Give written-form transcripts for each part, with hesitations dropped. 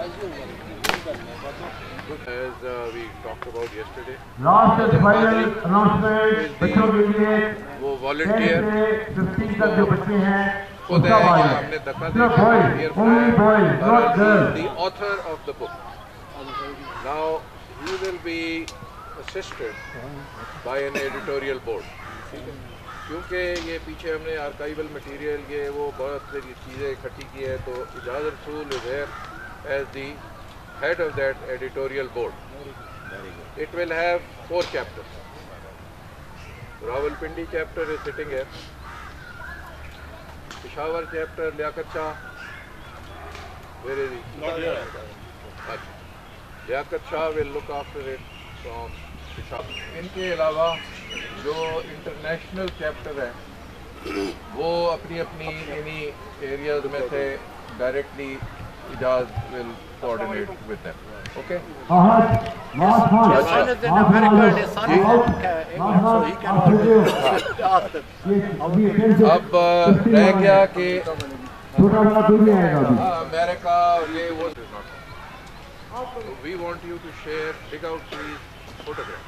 As we talked about yesterday, last final announcement बच्चों के लिए वो volunteer 15 तक जो बच्चे हैं खुद है कि हमने धक्का दे the author of the book. Now he will be assisted by an editorial board. क्योंकि ये पीछे हमने आर्काइवल मटेरियल ये वो बहुत सारी चीज़ें इकट्ठी की है, तो इजाज़ रसूल is here as the head of that editorial board. It will have 4 chapters. Rawalpindi chapter is sitting here. Peshawar chapter, Liaquat Shah. Where is he? Not here. Liaquat Shah will look after it from Peshawar. इनके अलावा जो international chapter है वो अपनी अपनी इन्हीं areas में से directly Ijaz will coordinate with them. Okay. अब रह गया कि अमेरिका और ये वो we want you to share take out please photograph.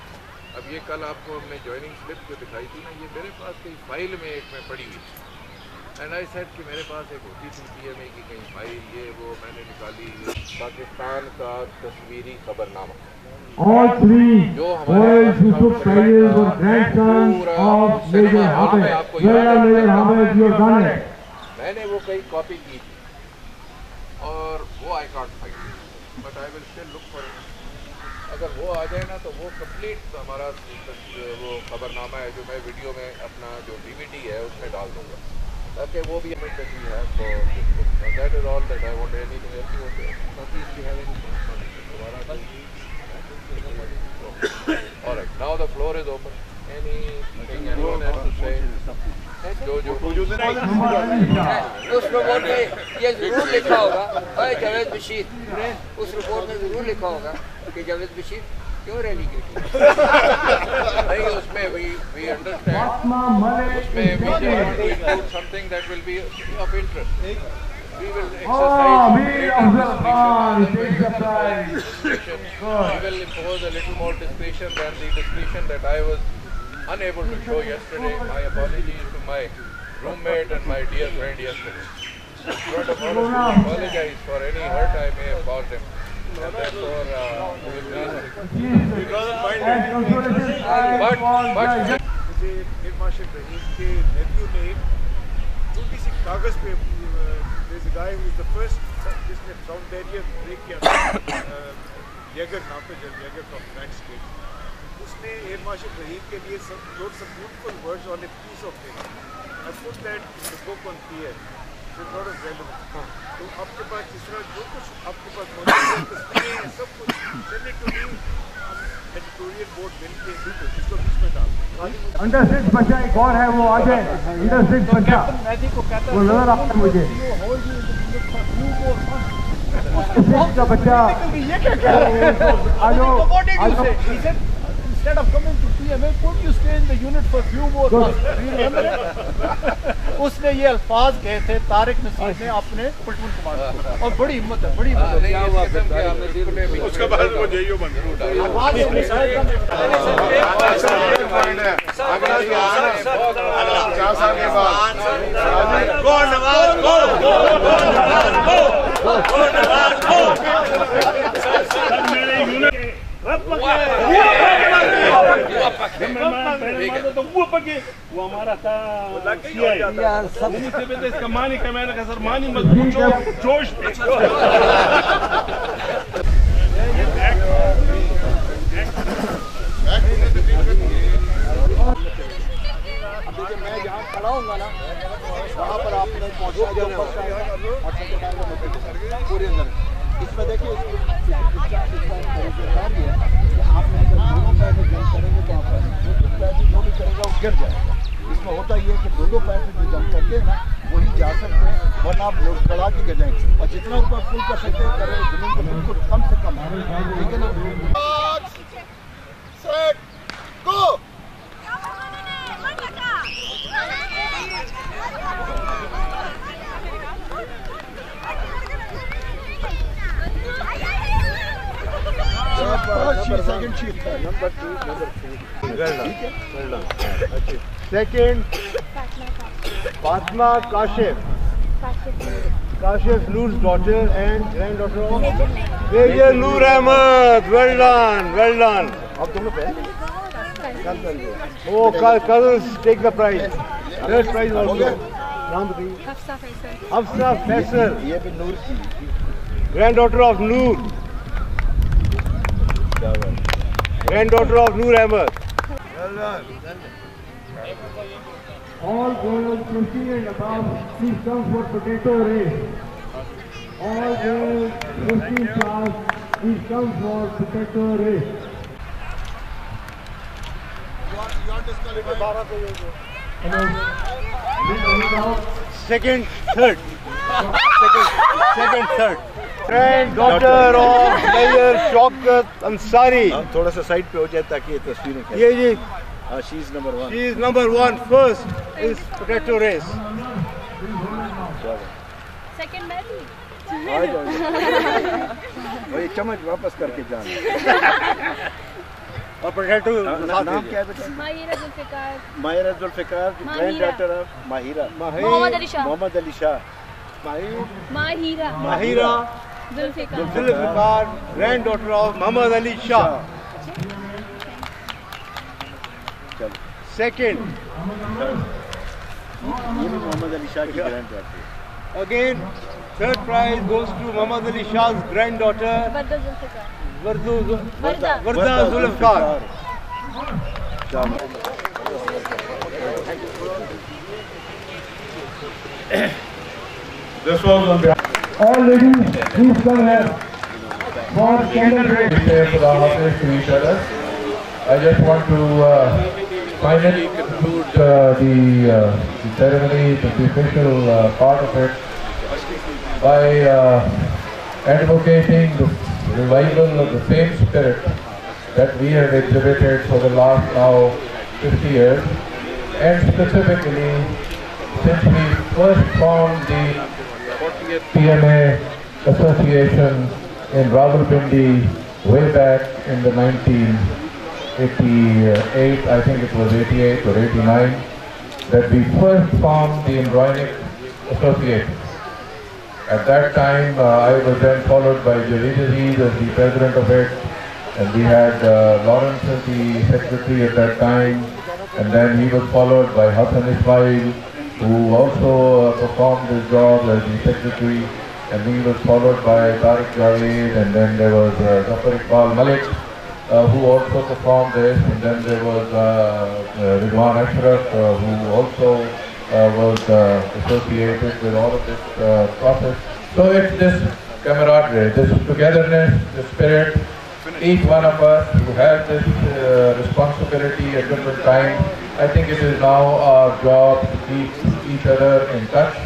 अब ये कल आपको हमने ज्वाइनिंग स्लिप जो दिखाई थी ना, ये मेरे पास कहीं फाइल में एक में पड़ी हुई. एंड आई सेड कि मेरे पास एक होती थी PMA की कहीं फाइल, ये वो मैंने निकाली. पाकिस्तान का तस्वीरी खबरनामा जो हमारे मैंने वो कई कॉपी की थी और वो I can't find, but I will still look for it. अगर वो आ जाए ना तो वो कंप्लीट हमारा वो खबरनामा है जो मैं वीडियो में अपना जो DVD है उसमें डाल दूँगा ताकि वो भी हमें कभी है. तो that is all that I want. Anything else you want? बाकी if you have anything alright. Now the floor is open. Anything anyone has to say? जो उस रिपोर्ट में ये जरूर लिखा होगा, जावेद बशीर उस रिपोर्ट में जरूर लिखा होगा कि जावेद बशीर क्यों रैली की थी. नहीं, उसमें we understand. उसमें we just want to include something that will be of interest. We will exercise greater discretion. We will impose a little more discretion than the discretion that I was unable to show yesterday. My apologies to my roommate and my dear friend yesterday. I apologize for any hurt I may have caused him. And therefore, मुझे air marshal रहीम के नेफ्यू ने छोटी सी कागज़ पे guy the first जिसने sound barrier break किया Jaeger नाम पे येगर फ्रॉम यूनाइटेड स्टेट्स. उसने एयर मार्शल रहीम के लिए some beautiful words on a piece of paper. I put that in the book on PR. It's not as relevant. तो आपके पास जिस तरह जो कुछ आपके पास मौजूद है तस्वीरें सब कुछ send it to me. Editorial board मिलके इसको बीच में डाल. अंडर 6 बच्चा एक और है, वो आ जाए. अंडर 6 बच्चा वो नजर आता है मुझे. का बच्चा ये क्या कह रहा है? Instead of coming to PMA, could you stay in the unit for few more months? Do you remember it? उसने ये अल्फाज कहे थे तारिक नसीर ने अपने पुलटन कमांडर को, और बड़ी हिम्मत है, बड़ी हिम्मत. क्या हुआ उसके बाद वो जेईओ बन वो हमारा था इसका मानी का. मैंने कहा सर मानी मत पूछो, जोश देखिए मैं जहाँ खड़ा हूँगा ना वहाँ पर आपने पहुँचा पूरे अंदर. इसमें देखिए आपने अगर दोनों पैर में जंप करेंगे तो आप जो भी करेगा वो गिर जाएगा. इसमें होता ये है कि दो पैर से जो जंप करके ना वही जा सकते हैं, वरना आप लोग चढ़ा के गिर जाएंगे. और जितना ऊपर पुल कर सकते हैं करें, जमीन को बिल्कुल कम से कम. ठीक है ना. Set go. second sheet था, number 2, number 3. Well done. Second, Fatma Kashif. Kashif Noor's daughter and granddaughter of Major Noor Ahmed. Well done, well done. आप दोनों पहले Oh, cousins take the prize. Third prize also. नाम बताइए. Hafsa Faisal. ये भी नूर की. Granddaughter of Noor. Granddaughter of Noor Ahmed. Well done. All girls 20 and above, please come for potato race. All girls 15 plus, please come for potato race. Second, third. Second, third. Granddaughter of Mayor Shaukat Ansari. हम थोड़ा सा side पे हो जाए ताकि ये तस्वीरें करें. ये जी. She is number 1. She is number 1. First is potato race. Second मैं थी. वही चम्मच वापस करके जाना. और potato नाम क्या है बेटा? Mahira Zulfikar. Mahira Zulfikar, granddaughter of Mahira. Mohammad Ali Shah. Mohammad Ali Shah. Mahira Zulfikar, granddaughter of Muhammad Ali Shah. Second, ये भी मोहम्मद अली शाह की granddaughter. again, third prize goes to Muhammad Ali Shah's granddaughter, Warda Zulfikar. This was on behalf. All ladies, please come here for candle race. We say Khuda Hafiz to each other. I just want to finally conclude the ceremony, the official part of it, by advocating the revival of the same spirit that we have exhibited for the last now 50 years, and specifically since we first formed the PMA Association in Rawalpindi way back in the 1988, I think it was 88 or 89, that we first formed the Embryonic Association. At that time, I was then followed by Javeed Aziz as the president of it, and we had Lawrence as the secretary at that time, and then he was followed by Hassan Ismail, who also performed his job as the secretary, and he was followed by Tariq Javed, and then there was Zafar Iqbal Malik, who also performed this, and then there was Ridwan Ashraf, who also was associated with all of this process. So it's this camaraderie, this togetherness, this spirit, each one of us who has this responsibility at different times. I think it is now our job to keep each other in touch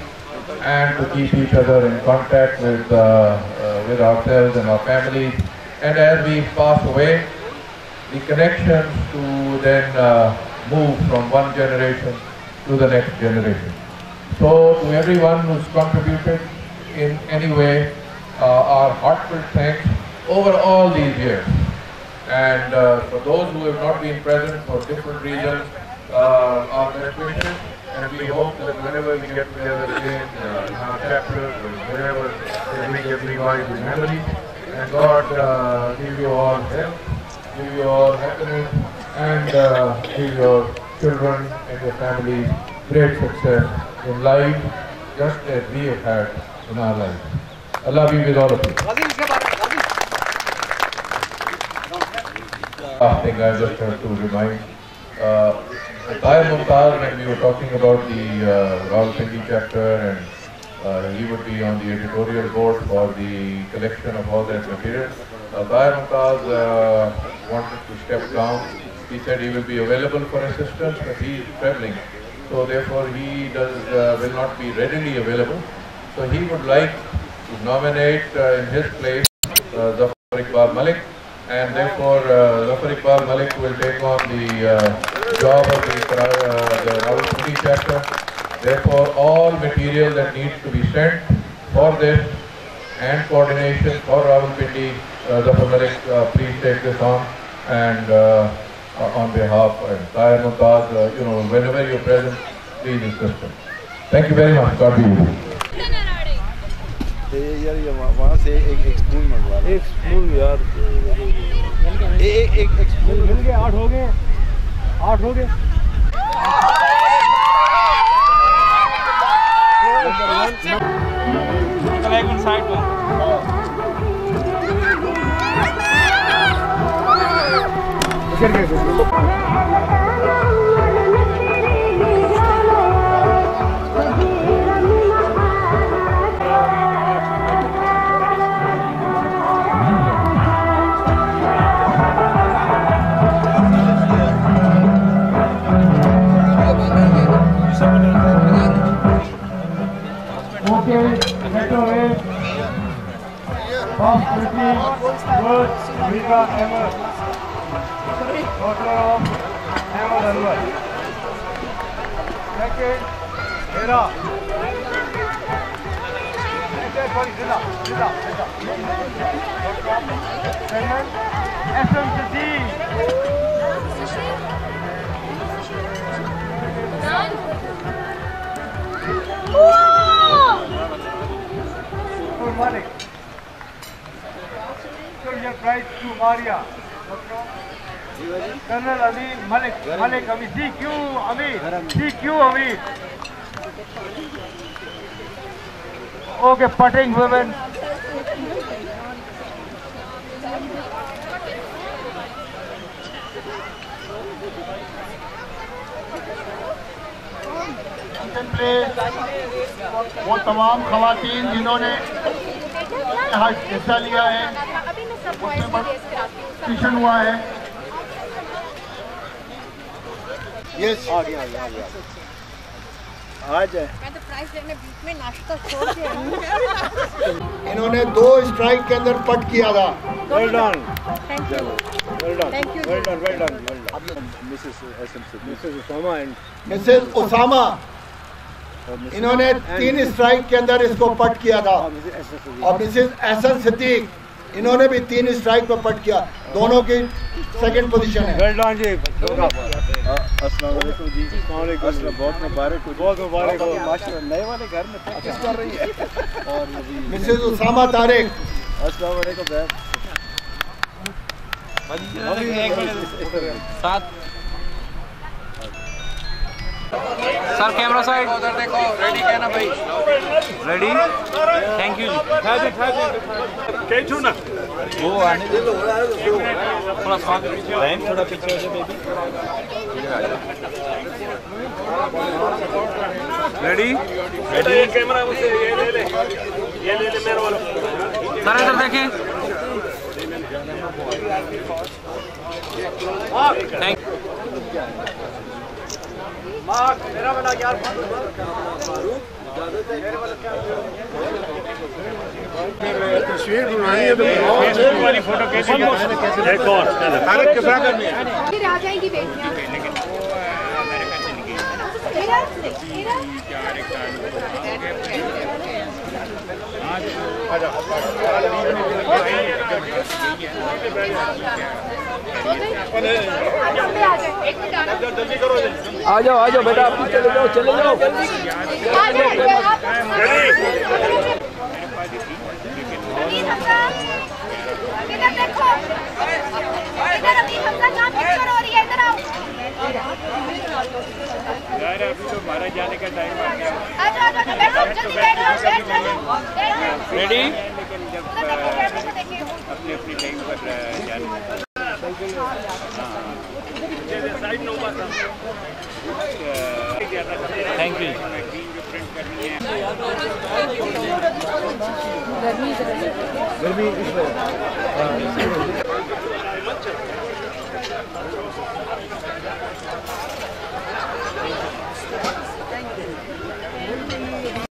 and to keep each other in contact with ourselves and our families. And as we pass away, the connections to then move from one generation to the next generation. So to everyone who's contributed in any way, our heartfelt thanks over all these years. And for those who have not been present for different reasons, our best wishes, and we hope that whenever we get together again in our chapters, whenever they bring everybody to memories, and God give you all health, give you all happiness, and give your children and your families great success in life, just as we have had in our lives. Allah be with all of you. Last thing I just have to remind, Tahir Mumtaz, when we were talking about the Rawalpindi chapter, and he would be on the editorial board for the collection of all that material. Tahir Mumtaz wanted to step down. He said he will be available for assistance, but he is traveling. So therefore he will not be readily available. So he would like to nominate in his place Zafar Iqbal Malik, and therefore Zafar Iqbal Malik will take on the job of the Rawalpindi chapter. Therefore all material that needs to be sent for this and coordination for Rawalpindi, Zafar Malik, please take this on, and on behalf of Tahir Mumtaz, whenever you're present, please assist them. Thank you very much. God be with you. यार ये वहाँ से एक spoon मंगवा एक spoon यार एक spoon मिल गए 8 हो गए 8 हो गए Prize to Maria. Colonel Amin Malik Amin. CQ Amin. Okay, putting women. वो तमाम खवातीन जिन्होंने हिस्सा लिया है ट्यूशन हुआ है यस आ गया आ जाए मैं तो प्राइस लेने बीच में नाश्ता छोड़ दिया इन्होंने 2 स्ट्राइक के अंदर पट किया था वेल डन मिसेस उसामा इन्होंने 3 स्ट्राइक के अंदर इसको पट किया था और मिसेस एहसन सिद्दीक इन्होंने भी 3 स्ट्राइक पर पट किया दोनों की सेकंड पोजीशन है वेल डन जी अस्सलाम वालेकुम जी बहुत मुबारक हो माशाल्लाह नए वाले घर में प्रैक्टिस कर रही है और मिसेस उसामा तारिक अस्सलाम वालेकुम साथ सर कैमरा साइड उधर देखो रेडी क्या ना भाई रेडी थैंक यू जी कैचू ना वो आने दे थोड़ा साथ लाइन थोड़ा पीछे हो जाए बेबी रेडी कैमरा मुझसे ये ले ले मेरे वाला सर इधर देखिए थैंक मार्क मेरा वाला यार तस्वीर बनानी है तो फेसबुक वाली फोटो कैसे एक और तारक के साथ करनी है फिर आ जाएगी बेटियां आ जाओ बेटा आप चले जाओ इधर देखो इधर अभी हमका नाम पिक्चर हो रही है इधर आओ यार अभी तो हमारा जाने का टाइम आ गया आ जाओ बैठो जल्दी बैठो रेडी अपने टाइम पर जाने साइड में हुआ था थैंक यू गर्मी इस